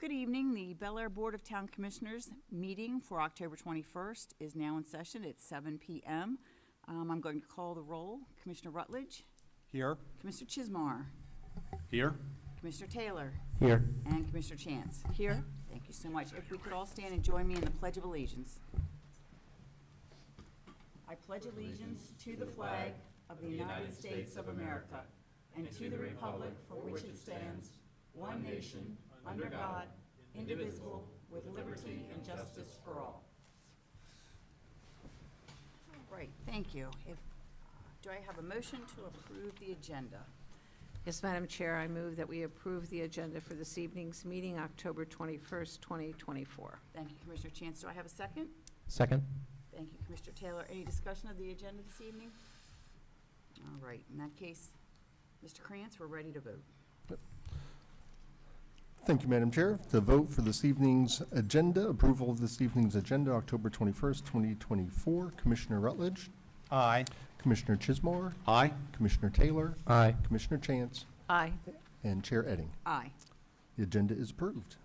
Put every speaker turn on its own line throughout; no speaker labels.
Good evening. The Bel Air Board of Town Commissioners meeting for October 21st is now in session at 7 p.m. I'm going to call the roll. Commissioner Rutledge.
Here.
Commissioner Chismar.
Here.
Commissioner Taylor.
Here.
And Commissioner Chance. Here. Thank you so much. If we could all stand and join me in the Pledge of Allegiance. I pledge allegiance to the flag of the United States of America and to the republic for which it stands, one nation, under God, indivisible, with liberty and justice for all. Right, thank you. Do I have a motion to approve the agenda?
Yes, Madam Chair, I move that we approve the agenda for this evening's meeting, October 21st, 2024.
Thank you, Commissioner Chance. Do I have a second?
Second.
Thank you, Commissioner Taylor. Any discussion of the agenda this evening? All right, in that case, Mr. Krantz, we're ready to vote.
Thank you, Madam Chair. The vote for this evening's agenda, approval of this evening's agenda, October 21st, 2024. Commissioner Rutledge.
Aye.
Commissioner Chismar.
Aye.
Commissioner Taylor.
Aye.
Commissioner Chance.
Aye.
And Chair Edding.
Aye.
The agenda is approved.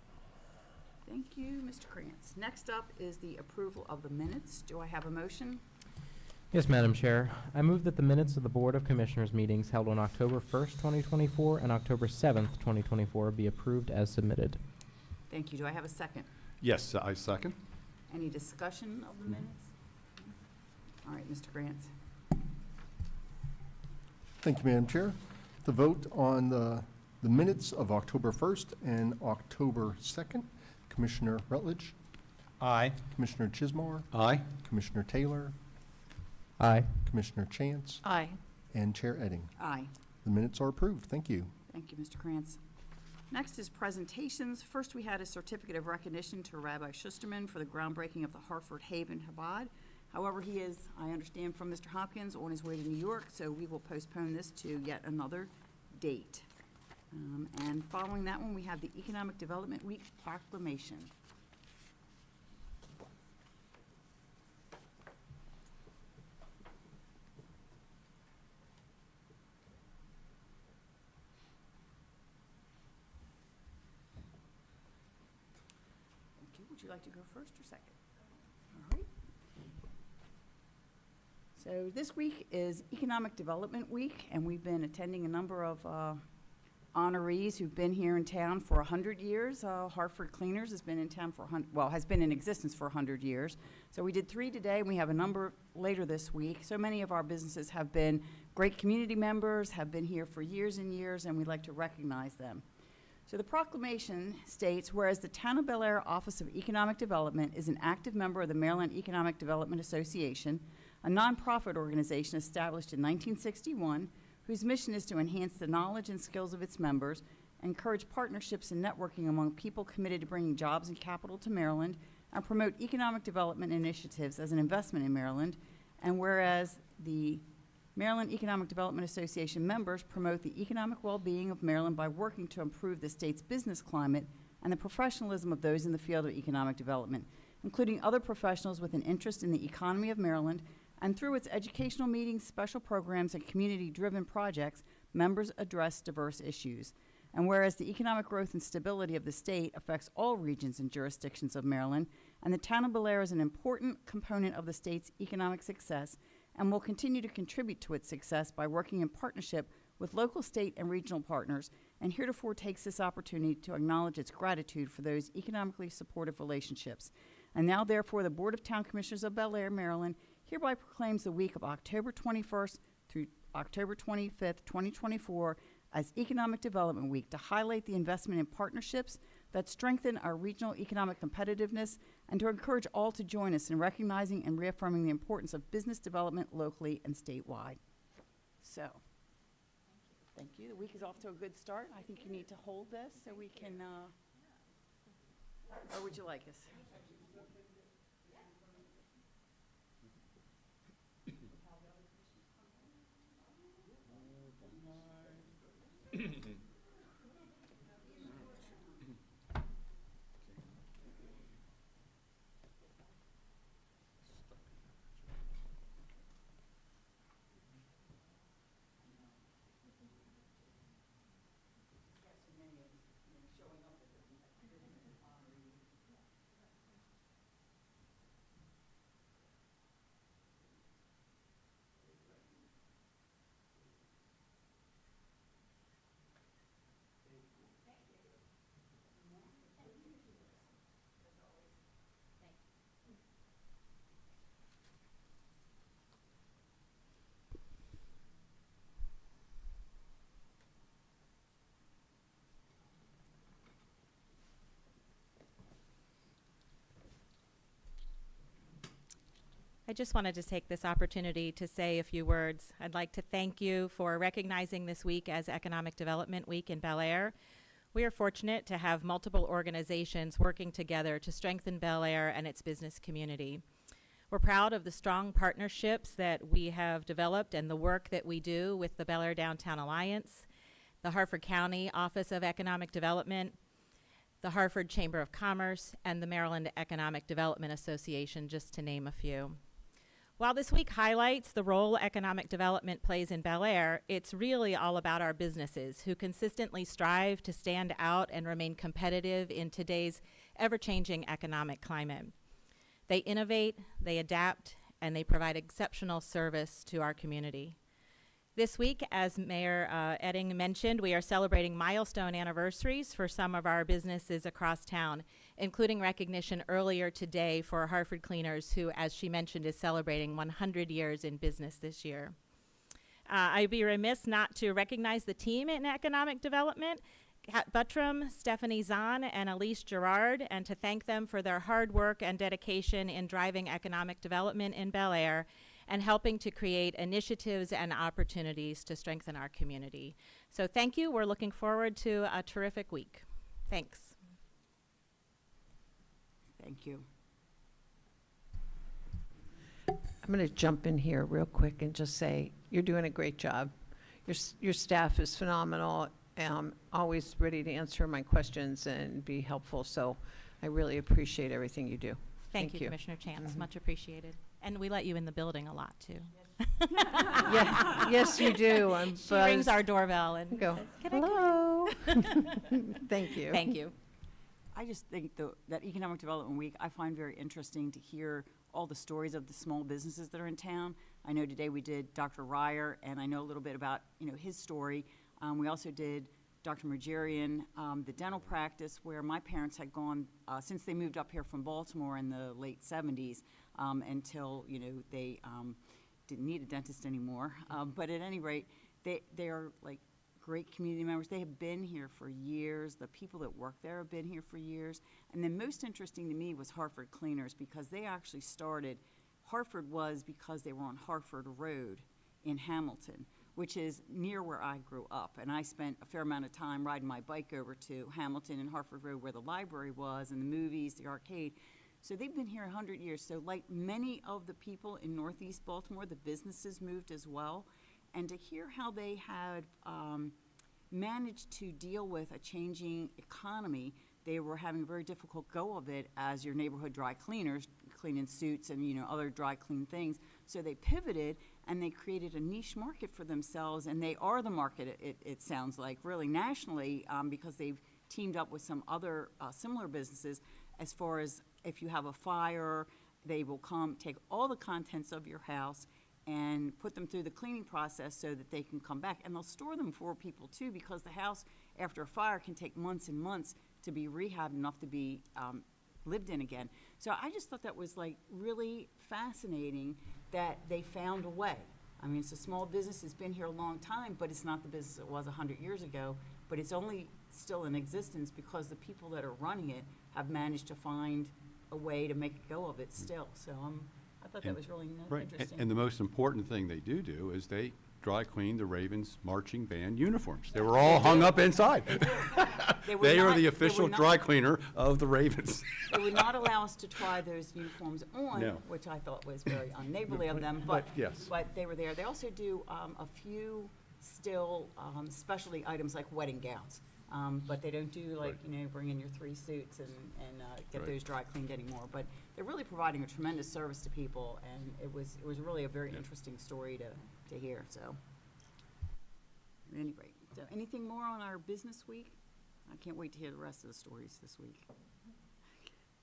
Thank you, Mr. Krantz. Next up is the approval of the minutes. Do I have a motion?
Yes, Madam Chair. I move that the minutes of the Board of Commissioners meetings held on October 1st, 2024 and October 7th, 2024 be approved as submitted.
Thank you. Do I have a second?
Yes, I second.
Any discussion of the minutes? All right, Mr. Krantz.
Thank you, Madam Chair. The vote on the minutes of October 1st and October 2nd. Commissioner Rutledge.
Aye.
Commissioner Chismar.
Aye.
Commissioner Taylor.
Aye.
Commissioner Chance.
Aye.
And Chair Edding.
Aye.
The minutes are approved. Thank you.
Thank you, Mr. Krantz. Next is presentations. First, we had a certificate of recognition to Rabbi Schusterman for the groundbreaking of the Hartford Haven Chabad. However, he is, I understand from Mr. Hopkins, on his way to New York, so we will postpone this to yet another date. And following that one, we have the Economic Development Week proclamation. Okay, would you like to go first or second? All right. So this week is Economic Development Week, and we've been attending a number of honorees who've been here in town for 100 years. Hartford Cleaners has been in town for has been in existence for 100 years. So we did 3 today, and we have a number later this week. So many of our businesses have been great community members, have been here for years and years, and we'd like to recognize them. So the proclamation states, whereas the Town of Bel Air Office of Economic Development is an active member of the Maryland Economic Development Association, a nonprofit organization established in 1961, whose mission is to enhance the knowledge and skills of its members, encourage partnerships and networking among people committed to bringing jobs and capital to Maryland, and promote economic development initiatives as an investment in Maryland. And whereas the Maryland Economic Development Association members promote the economic well-being of Maryland by working to improve the state's business climate and the professionalism of those in the field of economic development, including other professionals with an interest in the economy of Maryland. And through its educational meetings, special programs, and community-driven projects, members address diverse issues. And whereas the economic growth and stability of the state affects all regions and jurisdictions of Maryland, and the Town of Bel Air is an important component of the state's economic success and will continue to contribute to its success by working in partnership with local, state, and regional partners, and heretofore takes this opportunity to acknowledge its gratitude for those economically supportive relationships. And now, therefore, the Board of Town Commissioners of Bel Air, Maryland, hereby proclaims the week of October 21st through October 25th, 2024 as Economic Development Week to highlight the investment in partnerships that strengthen our regional economic competitiveness and to encourage all to join us in recognizing and reaffirming the importance of business development locally and statewide. So, thank you. The week is off to a good start. I think you need to hold this so we can, or would you like us?
I just wanted to take this opportunity to say a few words. I'd like to thank you for recognizing this week as Economic Development Week in Bel Air. We are fortunate to have multiple organizations working together to strengthen Bel Air and its business community. We're proud of the strong partnerships that we have developed and the work that we do with the Bel Air Downtown Alliance, the Harford County Office of Economic Development, the Harford Chamber of Commerce, and the Maryland Economic Development Association, just to name a few. While this week highlights the role economic development plays in Bel Air, it's really all about our businesses who consistently strive to stand out and remain competitive in today's ever-changing economic climate. They innovate, they adapt, and they provide exceptional service to our community. This week, as Mayor Edding mentioned, we are celebrating milestone anniversaries for some of our businesses across town, including recognition earlier today for Harford Cleaners, who, as she mentioned, is celebrating 100 years in business this year. I'd be remiss not to recognize the team in economic development, Kat Buttram, Stephanie Zahn, and Elise Gerard, and to thank them for their hard work and dedication in driving economic development in Bel Air and helping to create initiatives and opportunities to strengthen our community. So thank you. We're looking forward to a terrific week. Thanks.
Thank you.
I'm going to jump in here real quick and just say, you're doing a great job. Your staff is phenomenal, always ready to answer my questions and be helpful, so I really appreciate everything you do.
Thank you, Commissioner Chance.
Mhm.
Much appreciated. And we let you in the building a lot, too.
Yeah, yes, you do. I'm
She rings
buzzed.
our doorbell and
Go,
says, "Can I come
hello. Thank you.
in?" Thank you.
I just think that Economic Development Week, I find very interesting to hear all the stories of the small businesses that are in town. I know today we did Dr. Ryer, and I know a little bit about, his story. We also did Dr. Mergerian, the dental practice where my parents had gone since they moved up here from Baltimore in the late 70s until, they didn't need a dentist anymore. But at any rate, they are like great community members. They have been here for years. The people that work there have been here for years. And then most interesting to me was Harford Cleaners, because they actually started, Harford was because they were on Harford Road in Hamilton, which is near where I grew up. And I spent a fair amount of time riding my bike over to Hamilton and Harford Road where the library was and the movies, the arcade. So they've been here 100 years. So like many of the people in Northeast Baltimore, the businesses moved as well. And to hear how they had managed to deal with a changing economy, they were having a very difficult go of it as your neighborhood dry cleaners, cleaning suits and other dry clean things. So they pivoted and they created a niche market for themselves, and they are the market, it sounds like, really nationally, because they've teamed up with some other similar businesses. As far as if you have a fire, they will come take all the contents of your house and put them through the cleaning process so that they can come back. And they'll store them for people too, because the house after a fire can take months and months to be rehabbed enough to be lived in again. So I just thought that was like really fascinating that they found a way. I mean, it's a small business, it's been here a long time, but it's not the business it was 100 years ago, but it's only still in existence because the people that are running it have managed to find a way to make a go of it still. So I thought that
And-
was really
Right,
interesting.
and the most important thing they do is they dry clean the Ravens marching band uniforms. They were all hung up inside.
They were
They are
not-
the
they were
official
not-
dry cleaner of the Ravens.
They would not allow us to try those uniforms on,
No.
which I thought was very unneighborly of them, but
yes.
but they were there. They also do a few still specialty items like wedding gowns, but they don't do like, bring in your 3 suits and get
Right.
those dry cleaned anymore. But they're really providing a tremendous service to people, and it was really a very interesting story to hear, so. At any rate, so anything more on our business week? I can't wait to hear the rest of the stories this week.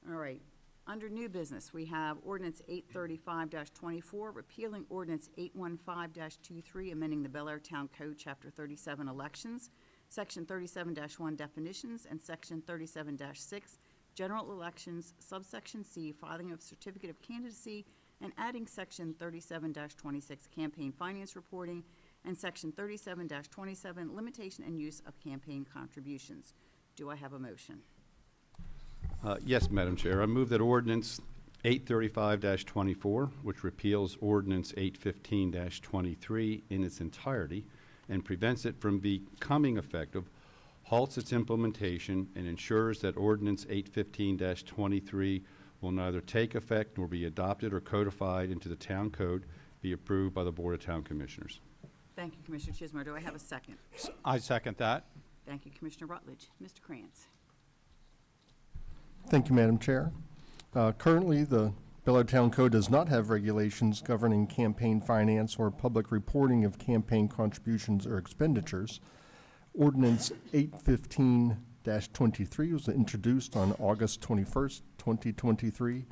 All right, under new business, we have ordinance 835-24, repealing ordinance 815-23, amending the Bel Air Town Code, Chapter 37, elections, Section 37-1, definitions, and Section 37-6, general elections, subsection C, filing of certificate of candidacy, and adding Section 37-26, campaign finance reporting, and Section 37-27, limitation and use of campaign contributions. Do I have a motion?
Yes, Madam Chair, I move that ordinance 835-24, which repeals Ordinance 815-23 in its entirety and prevents it from becoming effective, halts its implementation, and ensures that Ordinance 815-23 will neither take effect nor be adopted or codified into the Town Code, be approved by the Board of Town Commissioners.
Thank you, Commissioner Chisholm. Do I have a second?
I second that.
Thank you, Commissioner Rutledge. Mr. Krantz.
Thank you, Madam Chair. Currently, the Bel Air Town Code does not have regulations governing campaign finance or public reporting of campaign contributions or expenditures. Ordinance 815-23 was introduced on August 21st, 2023,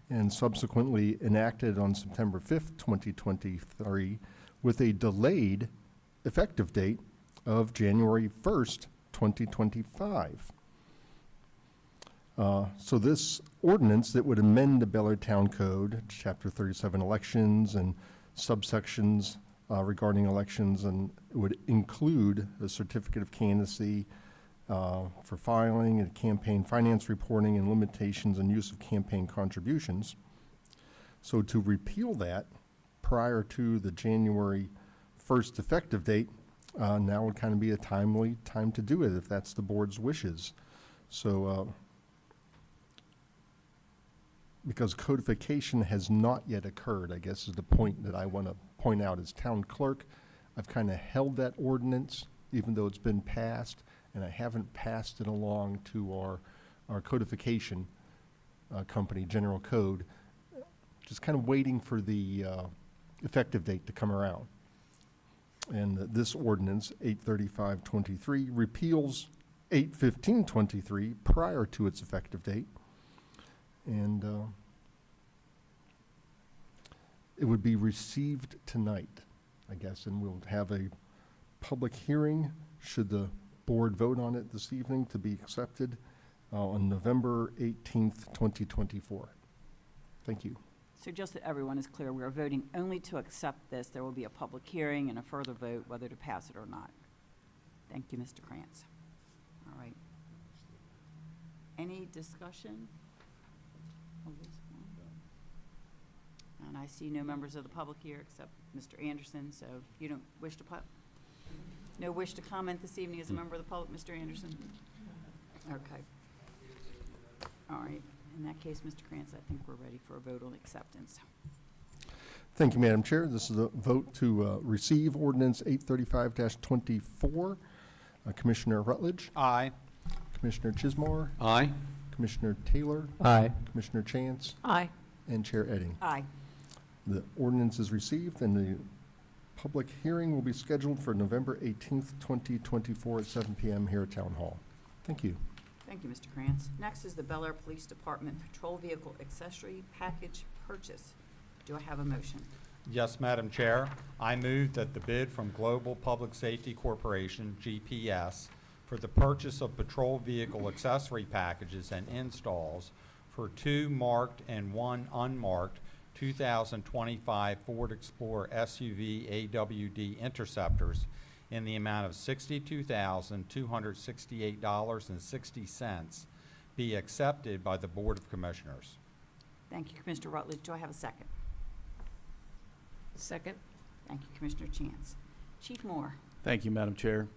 and subsequently enacted on September 5th, 2023, with a delayed effective date of January 1st, 2025. So this ordinance that would amend the Bel Air Town Code, Chapter 37 elections and subsections regarding elections, and it would include a certificate of candidacy for filing and campaign finance reporting and limitations and use of campaign contributions. So to repeal that prior to the January 1st effective date, now would kind of be a timely time to do it if that's the board's wishes. So because codification has not yet occurred, I guess is the point that I want to point out as town clerk. I've kind of held that ordinance, even though it's been passed, and I haven't passed it along to our codification company, General Code, just kind of waiting for the effective date to come around. And this ordinance, 835-23, repeals 815-23 prior to its effective date. And it would be received tonight, I guess, and we'll have a public hearing, should the board vote on it this evening, to be accepted on November 18th, 2024. Thank you.
So just that everyone is clear, we are voting only to accept this. There will be a public hearing and a further vote whether to pass it or not. Thank you, Mr. Krantz. All right. Any discussion? And I see no members of the public here except Mr. Anderson, so you don't wish to no wish to comment this evening as a member of the public, Mr. Anderson? Okay. All right. In that case, Mr. Krantz, I think we're ready for a vote on acceptance.
Thank you, Madam Chair. This is a vote to receive ordinance 835-24. Commissioner Rutledge,
Aye.
Commissioner Chismore,
Aye.
Commissioner Taylor,
Aye.
Commissioner Chance,
Aye.
and Chair Edding.
Aye.
The ordinance is received, and the public hearing will be scheduled for November 18th, 2024 at 7 p.m. here at Town Hall. Thank you.
Thank you, Mr. Krantz. Next is the Bel Air Police Department Patrol Vehicle Accessory Package Purchase. Do I have a motion?
Yes, Madam Chair. I move that the bid from Global Public Safety Corporation, GPS, for the purchase of patrol vehicle accessory packages and installs for 2 marked and 1 unmarked 2025 Ford Explorer SUV AWD Interceptors in the amount of $62,268.60 be accepted by the Board of Commissioners.
Thank you, Commissioner Rutledge. Do I have a second?
Second.
Thank you, Commissioner Chance. Chief Moore.
Thank you, Madam Chair.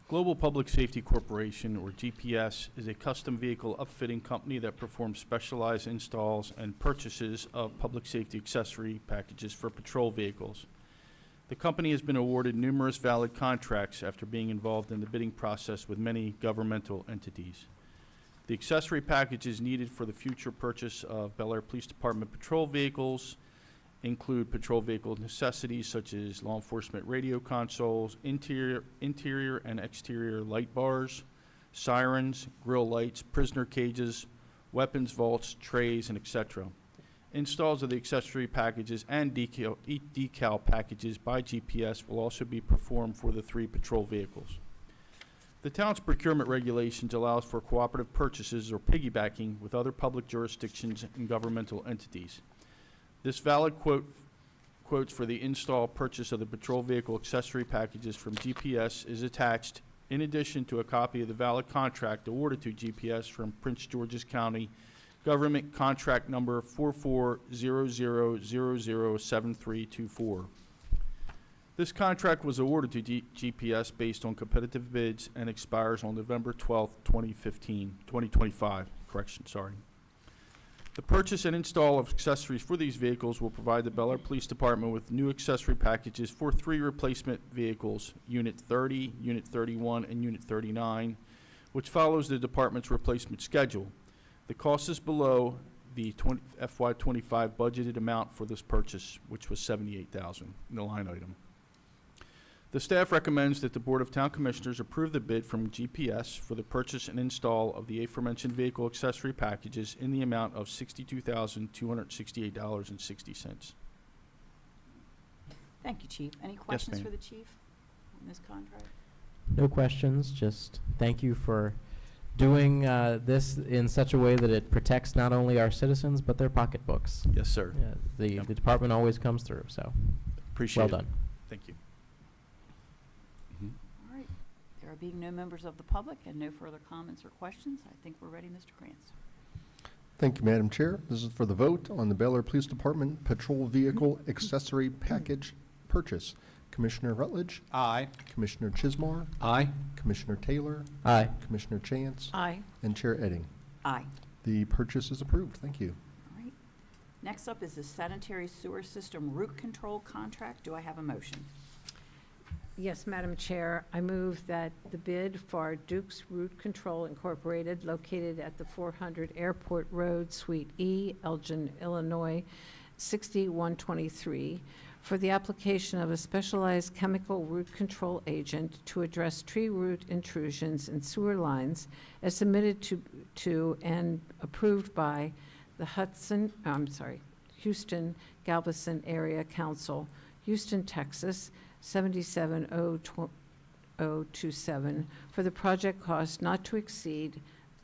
Global Public Safety Corporation, or GPS, is a custom vehicle upfitting company that performs specialized installs and purchases of public safety accessory packages for patrol vehicles. The company has been awarded numerous valid contracts after being involved in the bidding process with many governmental entities. The accessory packages needed for the future purchase of Bel Air Police Department patrol vehicles include patrol vehicle necessities such as law enforcement radio consoles, interior and exterior light bars, sirens, grill lights, prisoner cages, weapons vaults, trays, and etc. Installs of the accessory packages and decal packages by GPS will also be performed for the 3 patrol vehicles. The town's procurement regulations allows for cooperative purchases or piggybacking with other public jurisdictions and governmental entities. This valid quotes for the install purchase of the patrol vehicle accessory packages from GPS is attached, in addition to a copy of the valid contract awarded to GPS from Prince George's County government contract number 4400007324. This contract was awarded to GPS based on competitive bids and expires on November 12th, 2025. The purchase and install of accessories for these vehicles will provide the Bel Air Police Department with new accessory packages for 3 replacement vehicles, Unit 30, Unit 31, and Unit 39, which follows the department's replacement schedule. The cost is below the FY25 budgeted amount for this purchase, which was $78,000 in the line item. The staff recommends that the Board of Town Commissioners approve the bid from GPS for the purchase and install of the aforementioned vehicle accessory packages in the amount of $62,268.60.
Thank you, Chief. Any questions
ma'am.
for the chief on this contract?
No questions, just thank you for doing this in such a way that it protects not only our citizens, but their pocketbooks.
Yes, sir.
Yeah, the
Yep.
department always comes through, so
Appreciate
well
it.
done.
Thank you.
All right. There being no members of the public and no further comments or questions, I think we're ready, Mr. Krantz.
Thank you, Madam Chair. This is for the vote on the Bel Air Police Department Patrol Vehicle Accessory Package Purchase. Commissioner Rutledge,
Aye.
Commissioner Chismar,
Aye.
Commissioner Taylor,
Aye.
Commissioner Chance,
Aye.
and Chair Edding.
Aye.
The purchase is approved. Thank you.
All right. Next up is the sanitary sewer system root control contract. Do I have a motion?
Yes, Madam Chair, I move that the bid for Duke's Root Control Incorporated, located at the 400 Airport Road, Suite E, Elgin, Illinois, 6123, for the application of a specialized chemical root control agent to address tree root intrusions in sewer lines, as submitted to and approved by the Houston Galveston Area Council, Houston, Texas, 77027, for the project cost not to exceed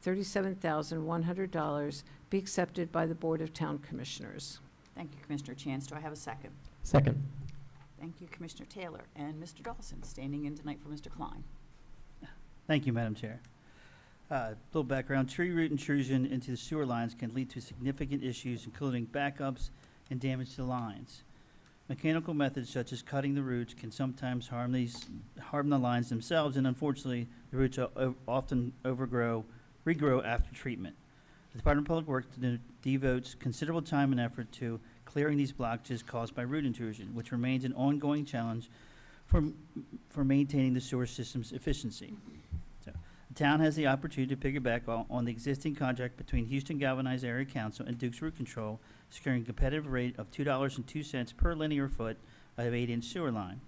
$37,100, be accepted by the Board of Town Commissioners.
Thank you, Commissioner Chance. Do I have a second?
Second.
Thank you, Commissioner Taylor. And Mr. Dawson, standing in tonight for Mr. Klein.
Thank you, Madam Chair. Little background, tree root intrusion into the sewer lines can lead to significant issues, including backups and damage to the lines. Mechanical methods such as cutting the roots can sometimes harm the lines themselves, and unfortunately, the roots often regrow after treatment. The Department of Public Works devotes considerable time and effort to clearing these blockages caused by root intrusion, which remains an ongoing challenge for maintaining the sewer system's efficiency. So, the town has the opportunity to piggyback on the existing contract between Houston Galvanized Area Council and Duke's Root Control, securing a competitive rate of $2.02 per linear foot of 8-inch sewer line.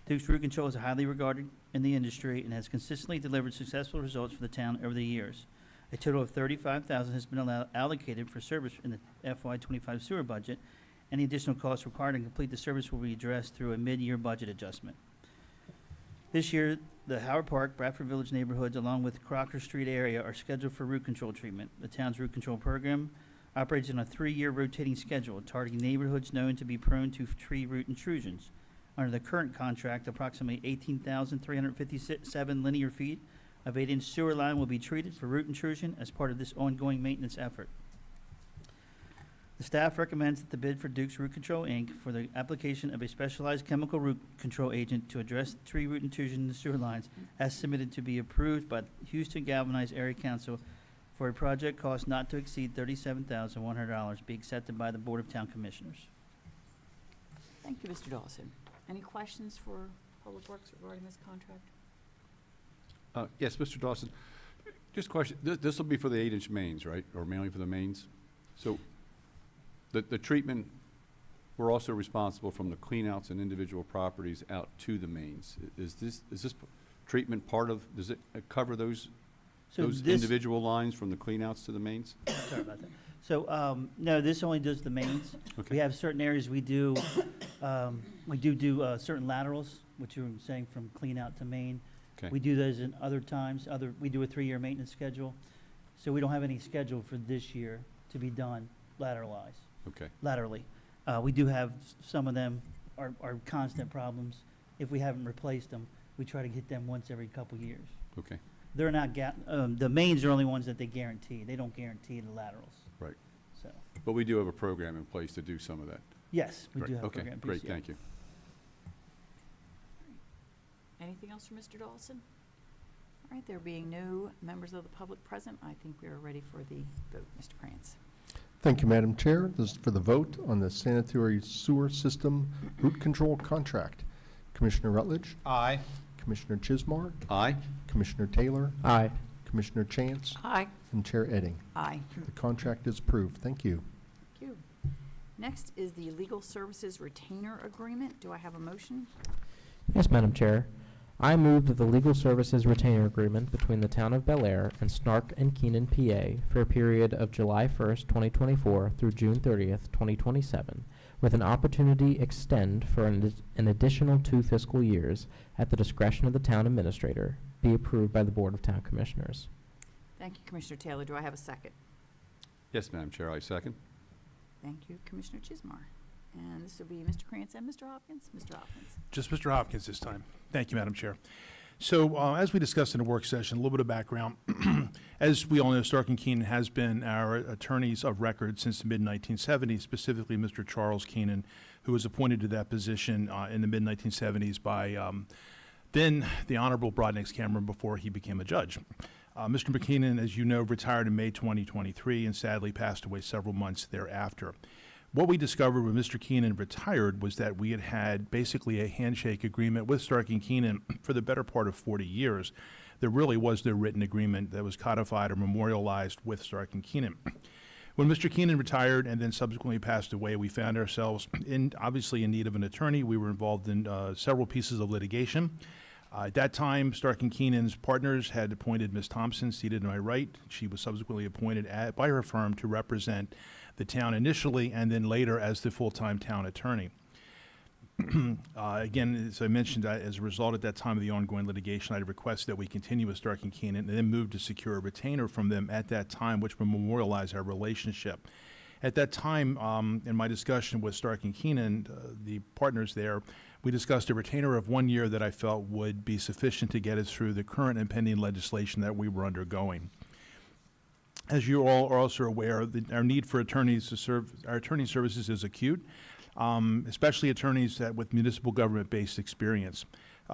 Duke's Root Control is highly regarded in the industry and has consistently delivered successful results for the town over the years. A total of $35,000 has been allocated for service in the FY25 sewer budget. Any additional costs required to complete the service will be addressed through a mid-year budget adjustment. This year, the Howard Park, Bradford Village neighborhoods, along with Crocker Street area, are scheduled for root control treatment. The town's root control program operates on a 3-year rotating schedule, targeting neighborhoods known to be prone to tree root intrusions. Under the current contract, approximately 18,357 linear feet of 8-inch sewer line will be treated for root intrusion as part of this ongoing maintenance effort. The staff recommends that the bid for Duke's Root Control, Inc. for the application of a specialized chemical root control agent to address tree root intrusion in the sewer lines as submitted to be approved by Houston Galvanized Area Council for a project cost not to exceed $37,100 be accepted by the Board of Town Commissioners.
Thank you, Mr. Dawson. Any questions for Public Works regarding this contract?
Yes, Mr. Dawson, just a question. This will be for the 8-inch mains, right? Or mainly for the mains? So the treatment, we're also responsible from the cleanouts and individual properties out to the mains. Is this treatment part of, does it cover those individual lines from the cleanouts to the mains?
Sorry about that. So, no, this only does the mains.
Okay.
We have certain areas we do certain laterals, which you were saying from clean out to main.
Okay.
We do those in other times. We do a 3-year maintenance schedule. So we don't have any schedule for this year to be done laterally. We do have some of them are constant problems. If we haven't replaced them, we try to get them once every couple years.
Okay,
They're not, the mains are only ones that they guarantee. They don't guarantee the laterals.
right.
So,
But we do have a program in place to do some of that.
yes, we
Great.
do have a
Okay,
program.
great,
PCF.
thank you.
Anything else for Mr. Dawson? All right, there being no members of the public present, I think we are ready for the vote. Mr. Krantz.
Thank you, Madam Chair. This is for the vote on the sanitary sewer system root control contract. Commissioner Rutledge,
Aye.
Commissioner Chismar,
Aye?
Commissioner Taylor,
Aye.
Commissioner Chance,
Aye.
and Chair Edding.
Aye.
The contract is approved. Thank you.
Thank you. Next is the legal services retainer agreement. Do I have a motion?
Yes, Madam Chair. I move that the legal services retainer agreement between the Town of Bel Air and Snark and Keenan, PA, for a period of July 1st, 2024 through June 30th, 2027, with an opportunity extend for an additional 2 fiscal years at the discretion of the Town Administrator, be approved by the Board of Town Commissioners.
Thank you, Commissioner Taylor. Do I have a second?
Yes, Madam Chair, I second.
Thank you, Commissioner Chismar. And this will be Mr. Krantz and Mr. Hopkins. Mr. Hopkins.
Just Mr. Hopkins this time. Thank you, Madam Chair. So as we discussed in the work session, a little bit of background. As we all know, Stark and Keenan has been our attorneys of record since the mid-1970s, specifically Mr. Charles Keenan, who was appointed to that position in the mid-1970s by then the Honorable Broadnax Cameron before he became a judge. Mr. McKeenan, as you know, retired in May 2023 and sadly passed away several months thereafter. What we discovered when Mr. Keenan retired was that we had had basically a handshake agreement with Stark and Keenan for the better part of 40 years. There really was no written agreement that was codified or memorialized with Stark and Keenan. When Mr. Keenan retired and then subsequently passed away, we found ourselves obviously in need of an attorney. We were involved in several pieces of litigation. At that time, Stark and Keenan's partners had appointed Ms. Thompson, seated to my right. She was subsequently appointed by her firm to represent the town initially and then later as the full-time town attorney. Again, as I mentioned, as a result at that time of the ongoing litigation, I requested that we continue with Stark and Keenan and then move to secure a retainer from them at that time, which would memorialize our relationship. At that time, in my discussion with Stark and Keenan, the partners there, we discussed a retainer of 1 year that I felt would be sufficient to get us through the current and pending legislation that we were undergoing. As you all are also aware, our need for attorneys to serve our attorney services is acute, especially attorneys with municipal government-based experience.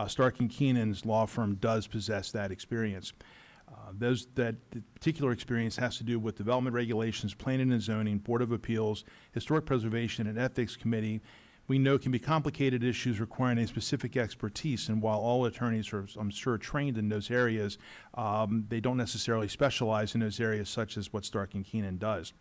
Stark and Keenan's law firm does possess that experience. That particular experience has to do with development regulations, planning and zoning, Board of Appeals, Historic Preservation, and Ethics Committee. We know can be complicated issues requiring a specific expertise, and while all attorneys are, I'm sure, trained in those areas, they don't necessarily specialize in those areas such as what Stark and Keenan does.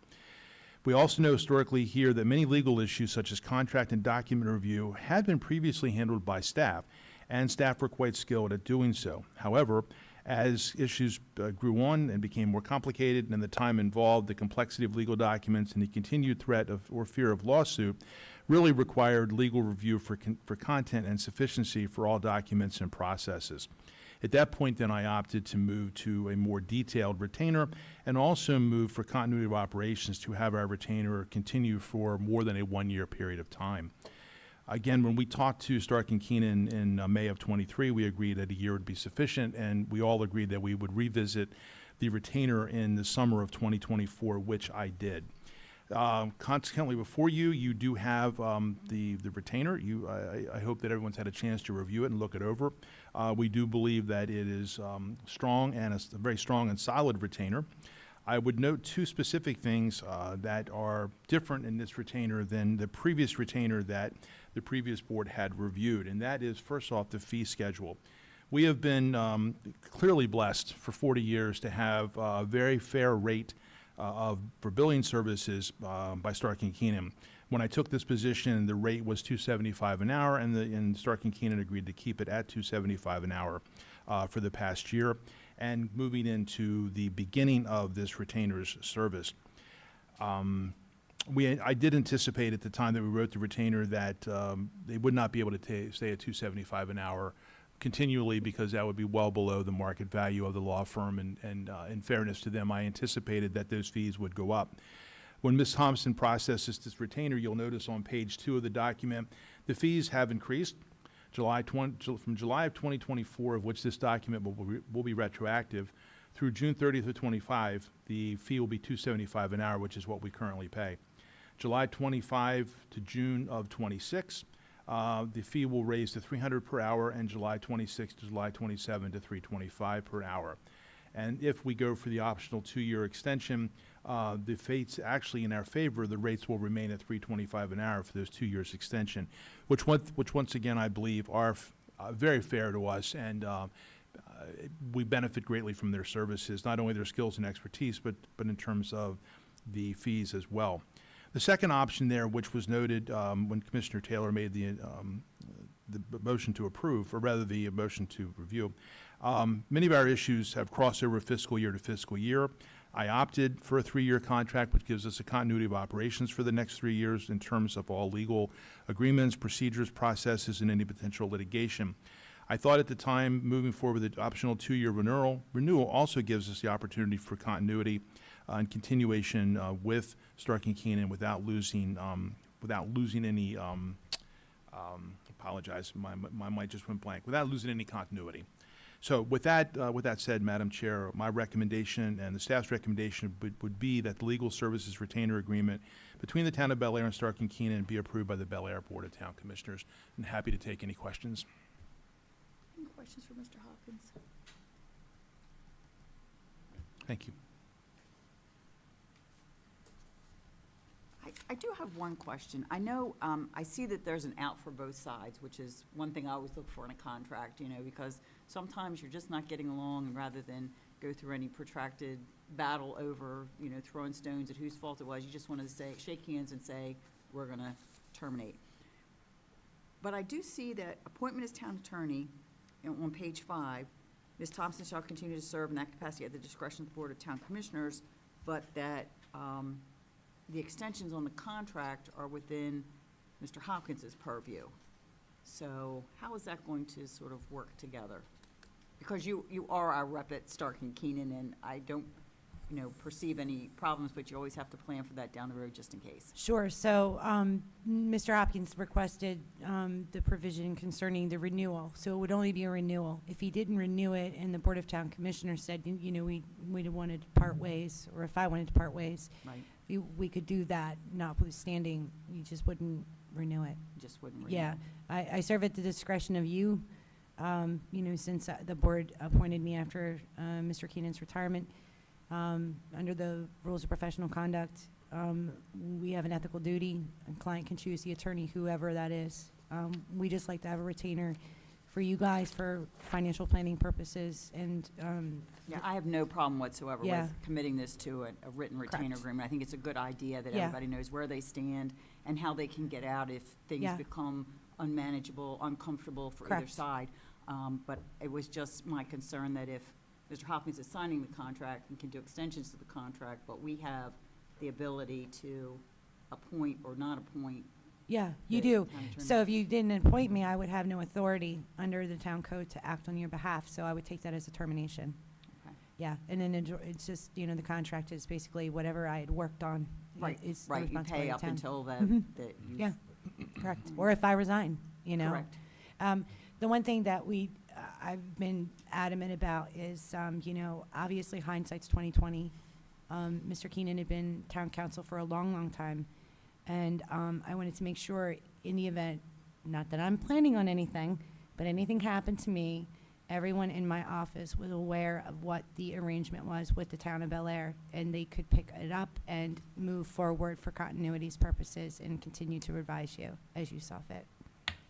We also know historically here that many legal issues such as contract and document review had been previously handled by staff, and staff were quite skilled at doing so. However, as issues grew on and became more complicated and the time involved, the complexity of legal documents and the continued threat of or fear of lawsuit really required legal review for content and sufficiency for all documents and processes. At that point, then, I opted to move to a more detailed retainer and also move for continuity of operations to have our retainer continue for more than a 1 year period of time. Again, when we talked to Stark and Keenan in May of 23, we agreed that a year would be sufficient, and we all agreed that we would revisit the retainer in the summer of 2024, which I did. Consequently, before you do have the retainer. I hope that everyone's had a chance to review it and look it over. We do believe that it is strong and a very strong and solid retainer. I would note 2 specific things that are different in this retainer than the previous retainer that the previous board had reviewed, and that is, first off, the fee schedule. We have been clearly blessed for 40 years to have a very fair rate for billing services by Stark and Keenan. When I took this position, the rate was $275 an hour, and Stark and Keenan agreed to keep it at $275 an hour for the past year, and moving into the beginning of this retainer's service. I did anticipate at the time that we wrote the retainer that they would not be able to stay at $275 an hour continually, because that would be well below the market value of the law firm, and in fairness to them, I anticipated that those fees would go up. When Ms. Thompson processes this retainer, you'll notice on page 2 of the document, the fees have increased. From July of 2024, of which this document will be retroactive, Through June 30th of '25, the fee will be $2.75 an hour, which is what we currently pay. July 25 to June of '26, the fee will raise to $300 per hour, and July 26 to July 27 to $325 per hour. And if we go for the optional 2-year extension, the fate's actually in our favor. The rates will remain at $325 an hour for those 2 years extension, which once again I believe are very fair to us, and we benefit greatly from their services, not only their skills and expertise, but in terms of the fees as well. The second option there, which was noted when Commissioner Taylor made the motion to approve, or rather the motion to review, many of our issues have crossover fiscal year to fiscal year. I opted for a 3-year contract, which gives us a continuity of operations for the next 3 years in terms of all legal agreements, procedures, processes, and any potential litigation. I thought at the time, moving forward with the optional 2-year renewal also gives us the opportunity for continuity and continuation with Stark and Keenan without losing any. Apologize, my mic just went blank. Without losing any continuity. So with that said, Madam Chair, my recommendation and the staff's recommendation would be that the legal services retainer agreement between the Town of Bel Air and Stark and Keenan be approved by the Bel Air Board of Town Commissioners. And happy to take any questions.
Any questions for Mr. Hopkins?
Thank you.
I do have one question. I know, I see that there's an out for both sides, which is one thing I always look for in a contract, because sometimes you're just not getting along, and rather than go through any protracted battle over, throwing stones at whose fault it was, you just want to shake hands and say, we're going to terminate. But I do see that appointment as town attorney, on page 5, Ms. Thompson shall continue to serve in that capacity at the discretion of the Board of Town Commissioners, but that the extensions on the contract are within Mr. Hopkins's purview. So how is that going to sort of work together? Because you are our rep at Stark and Keenan, and I don't, perceive any problems, but you always have to plan for that down the road just in case.
Sure. So Mr. Hopkins requested the provision concerning the renewal. So it would only be a renewal. If he didn't renew it and the Board of Town Commissioners said, we wanted to part ways, or if I wanted to part ways,
Right?
we could do that, notwithstanding, you just wouldn't renew it.
Just wouldn't renew.
Yeah. I serve at the discretion of you, since the board appointed me after Mr. Keenan's retirement. Under the rules of professional conduct, we have an ethical duty. A client can choose the attorney, whoever that is. We just like to have a retainer for you guys for financial planning purposes, and
Yeah, I have no problem whatsoever
Yeah.
with committing this to a written retainer
Correct.
agreement. I think it's a good idea that
Yeah.
everybody knows where they stand and how they can get out if things
Yeah.
become unmanageable, uncomfortable for either
Correct.
side. But it was just my concern that if Mr. Hopkins is signing the contract and can do extensions to the contract, but we have the ability to appoint or not appoint.
yeah, you
the
do.
town attorney.
So if you didn't appoint me, I would have no authority under the town code to act on your behalf, so I would take that as a termination.
Okay.
Yeah, and then it's just, the contract is basically whatever I had worked on.
Right,
is the
right, you
responsibility
pay
of
up
the town.
until that,
Mhm.
that you.
Yeah, correct. Or if I resign,
Correct.
The one thing that I've been adamant about is, obviously hindsight's 20/20. Mr. Keenan had been town council for a long, long time. And I wanted to make sure in the event, not that I'm planning on anything, but anything happened to me, everyone in my office was aware of what the arrangement was with the town of Bel Air, and they could pick it up and move forward for continuity's purposes and continue to advise you as you saw fit.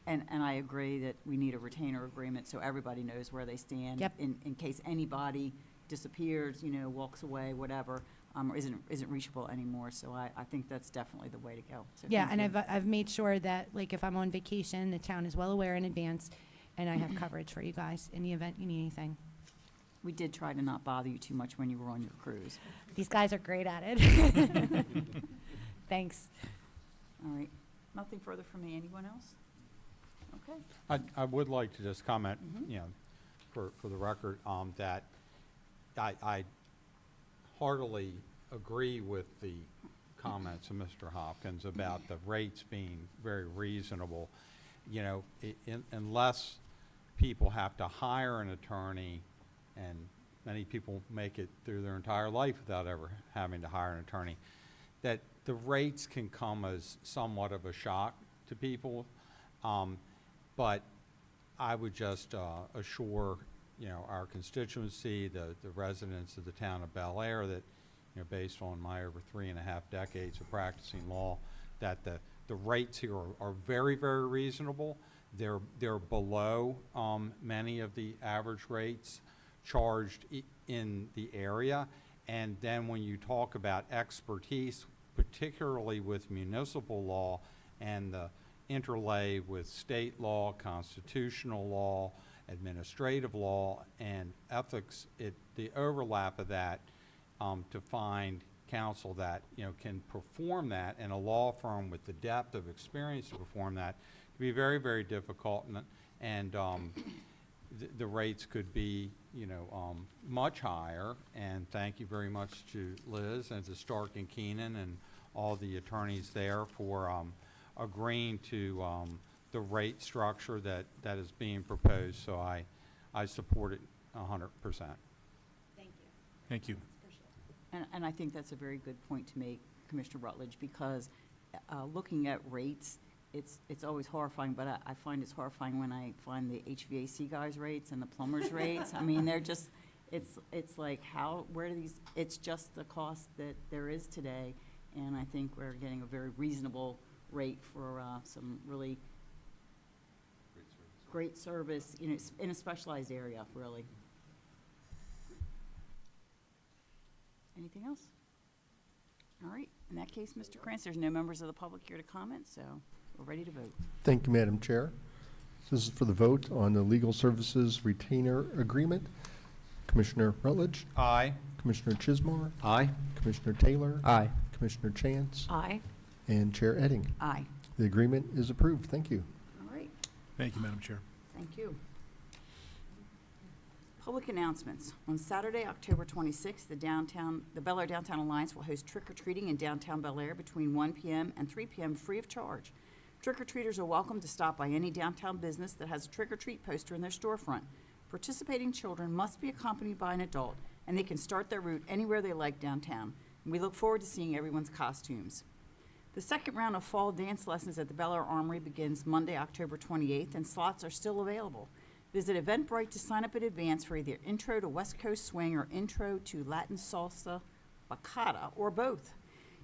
And I agree that we need a retainer agreement so everybody knows where they stand.
Yep.
In case anybody disappears, walks away, whatever, or isn't reachable anymore. So I think that's definitely the way to go. So
Yeah,
thank
and
you.
I've made sure that, like, if I'm on vacation, the town is well aware in advance, and I have coverage for you guys in the event you need anything.
We did try to not bother you too much when you were on your cruise.
These guys are great at it. Thanks.
All right. Nothing further from me. Anyone else? Okay.
I would like to just comment,
Mhm.
for the record, that I heartily agree with the comments of Mr. Hopkins about the rates being very reasonable. Unless people have to hire an attorney and many people make it through their entire life without ever having to hire an attorney, that the rates can come as somewhat of a shock to people. But I would just assure, our constituency, the residents of the town of Bel Air, that, based on my over 3.5 decades of practicing law, that the rates here are very, very reasonable. They're below many of the average rates charged in the area. And then when you talk about expertise, particularly with municipal law and the interlay with state law, constitutional law, administrative law, and ethics, the overlap of that to find counsel that can perform that, and a law firm with the depth of experience to perform that can be very, very difficult, and the rates could be much higher. And thank you very much to Liz and to Stark and Keenan and all the attorneys there for agreeing to the rate structure that is being proposed. So I support it 100%.
Thank you.
And I think that's a very good point to make, Commissioner Rutledge, because looking at rates, it's always horrifying, but I find it's horrifying when I find the HVAC guys' rates and the plumbers' rates. I mean, they're just, it's like, where do these, it's just the cost that there is today, and I think we're getting a very reasonable rate for some really great service, in a specialized area, really. Anything else? All right, in that case, Mr. Krantz, there's no members of the public here to comment, so we're ready to vote.
Thank you, Madam Chair. This is for the vote on the Legal Services Retainer Agreement. Commissioner Rutledge,
Aye.
Commissioner Chismar,
Aye.
Commissioner Taylor,
Aye.
Commissioner Chance,
Aye.
and Chair Edding.
Aye.
The agreement is approved. Thank you.
All right,
Thank you, Madam Chair.
thank you. Public announcements. On Saturday, October 26th, the Bel Air Downtown Alliance will host trick-or-treating in downtown Bel Air between 1 p.m. and 3 p.m. free of charge. Trick-or-treaters are welcome to stop by any downtown business that has a trick-or-treat poster in their storefront. Participating children must be accompanied by an adult, and they can start their route anywhere they like downtown. And we look forward to seeing everyone's costumes. The second round of fall dance lessons at the Bel Air Armory begins Monday, October 28th, and slots are still available. Visit Eventbrite to sign up in advance for either Intro to West Coast Swing or Intro to Latin Salsa Bachata, or both.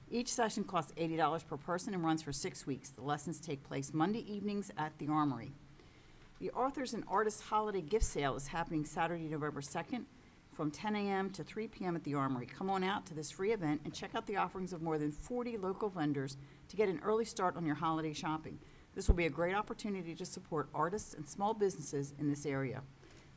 Each session costs $80 per person and runs for 6 weeks. The lessons take place Monday evenings at the Armory. The Authors and Artists Holiday Gift Sale is happening Saturday, November 2nd from 10 a.m. to 3 p.m. at the Armory. Come on out to this free event and check out the offerings of more than 40 local vendors to get an early start on your holiday shopping. This will be a great opportunity to support artists and small businesses in this area.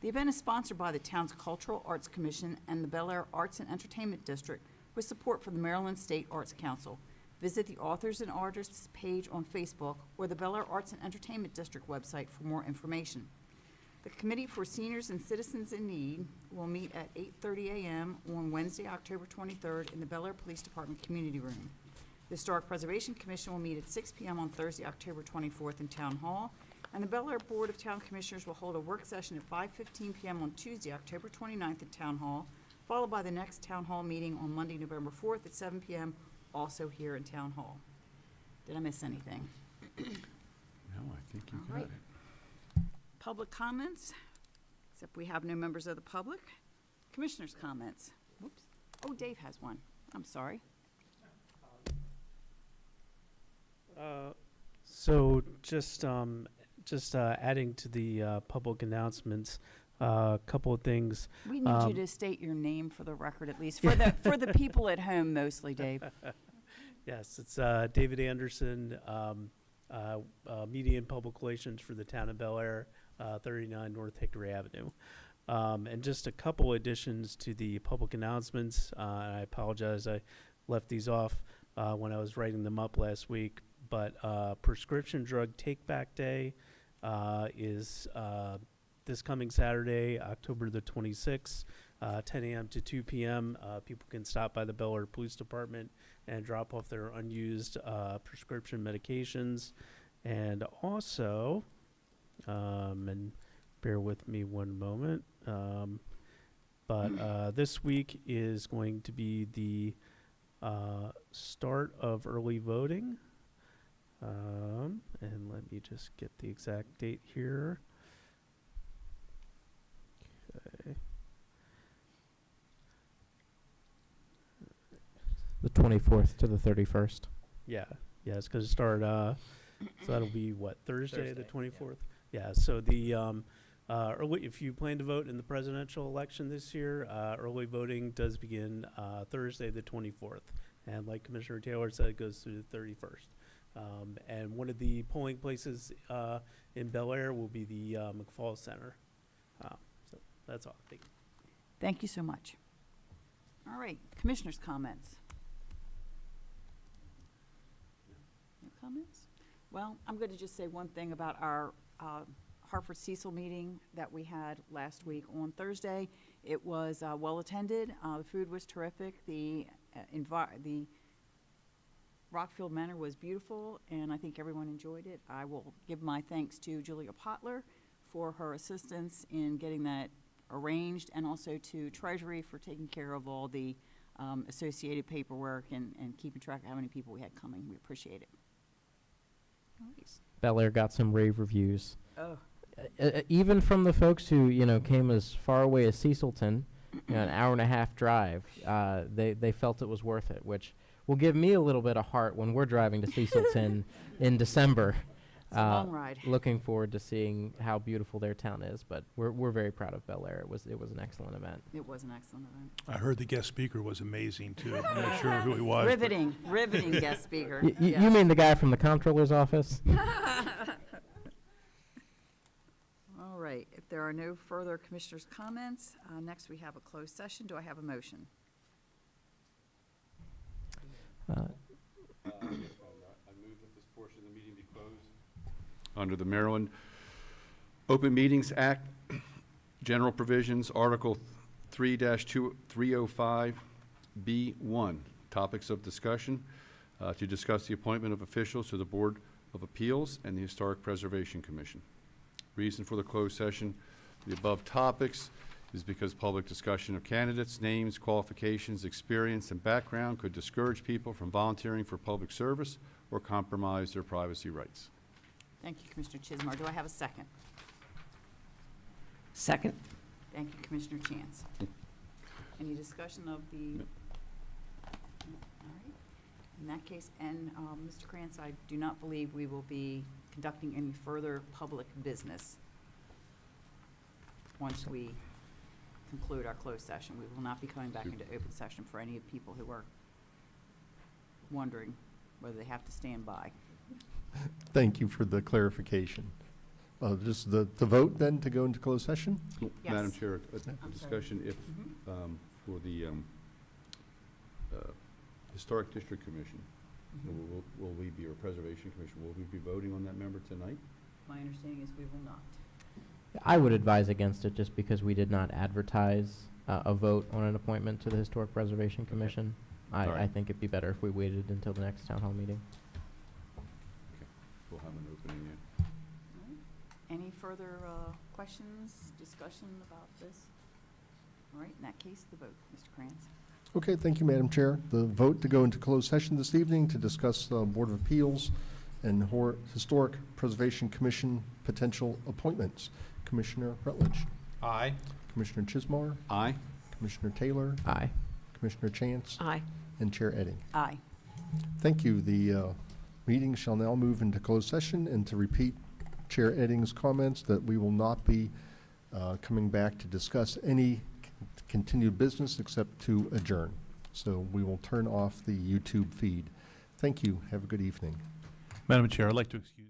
The event is sponsored by the town's Cultural Arts Commission and the Bel Air Arts and Entertainment District with support from the Maryland State Arts Council. Visit the Authors and Artists page on Facebook or the Bel Air Arts and Entertainment District website for more information. The Committee for Seniors and Citizens in Need will meet at 8:30 a.m. on Wednesday, October 23rd in the Bel Air Police Department Community Room. The Historic Preservation Commission will meet at 6 p.m. on Thursday, October 24th in Town Hall, and the Bel Air Board of Town Commissioners will hold a work session at 5:15 p.m. on Tuesday, October 29th at Town Hall, followed by the next Town Hall meeting on Monday, November 4th at 7 p.m., also here in Town Hall. Did I miss anything?
No, I think you
All
got
right.
it.
Public comments, except we have no members of the public. Commissioners' comments. Whoops. Oh, Dave has one. I'm sorry.
So just adding to the public announcements, a couple of things.
We need you to state your name for the record, at least for the people at home, mostly, Dave.
Yes, it's David Anderson, Media and Public Relations for the town of Bel Air, 39 North Hickory Avenue. And just a couple additions to the public announcements. I apologize, I left these off when I was writing them up last week. But Prescription Drug Take-Back Day is this coming Saturday, October the 26th, 10 a.m. to 2 p.m. People can stop by the Bel Air Police Department and drop off their unused prescription medications. And also, and bear with me one moment, But this week is going to be the start of early voting. And let me just get the exact date here. Okay.
The 24th to the 31st.
Yeah, it's going to start. So that'll be what, Thursday, the
Thursday,
24th. Yeah. So the early, if you plan to vote in the presidential election this year, early voting does begin Thursday, the 24th, and like Commissioner Taylor said, it goes through the 31st. And one of the polling places in Bel Air will be the McFall Center. So that's all. Thank you.
Thank you so much. All right, commissioners' comments. No comments? Well, I'm going to just say one thing about our Hartford Cecil meeting that we had last week on Thursday. It was well-attended. The food was terrific. The Rockfield Manor was beautiful, and I think everyone enjoyed it. I will give my thanks to Julia Potler for her assistance in getting that arranged, and also to Treasury for taking care of all the associated paperwork and keeping track of how many people we had coming. We appreciate it. Nice.
Bel Air got some rave reviews.
Oh,
Even from the folks who, came as far away as Cecilton, an hour and a half drive, they felt it was worth it, which will give me a little bit of heart when we're driving to Cecilton in December.
it's a long ride.
Looking forward to seeing how beautiful their town is, but we're very proud of Bel Air. It was an excellent event.
It was an excellent event.
I heard the guest speaker was amazing, too. I'm not sure who he was. but-
Riveting guest speaker.
You mean the guy from the comptroller's office?
All right, if there are no further commissioners' comments, next we have a closed session. Do I have a motion?
I move that this portion of the meeting be closed. Under the Maryland Open Meetings Act, General Provisions, Article 3-305B1, Topics of Discussion, to discuss the appointment of officials to the Board of Appeals and the Historic Preservation Commission. Reason for the closed session, the above topics, is because public discussion of candidates, names, qualifications, experience, and background could discourage people from volunteering for public service or compromise their privacy rights.
Thank you, Commissioner Chismar. Do I have a second?
Second.
Thank you, Commissioner Chance. Any discussion of the?
No.
All right. In that case, and Mr. Krantz, I do not believe we will be conducting any further public business once we conclude our closed session. We will not be coming back into open session for any of people who are wondering whether they have to stand by.
Thank you for the clarification. Just the vote then to go into closed session?
Madam
Yes.
Chair, a
I'm sorry.
discussion if, for the Historic District Commission, will we be, or Preservation Commission, will we be voting on that member tonight?
My understanding is we will not.
I would advise against it just because we did not advertise a vote on an appointment to the Historic Preservation Commission.
All right.
I think it'd be better if we waited until the next town hall meeting.
We'll have an opening there.
All right. Any further questions, discussion about this? All right, in that case, the vote, Mr. Krantz.
Okay, thank you, Madam Chair. The vote to go into closed session this evening to discuss Board of Appeals and Historic Preservation Commission potential appointments. Commissioner Rutledge.
Aye.
Commissioner Chismar.
Aye.
Commissioner Taylor.
Aye.
Commissioner Chance.
Aye.
And Chair Edding.
Aye.
Thank you. The meeting shall now move into closed session, and to repeat Chair Edding's comments that we will not be coming back to discuss any continued business except to adjourn. So we will turn off the YouTube feed. Thank you. Have a good evening.
Madam Chair, I'd like to excuse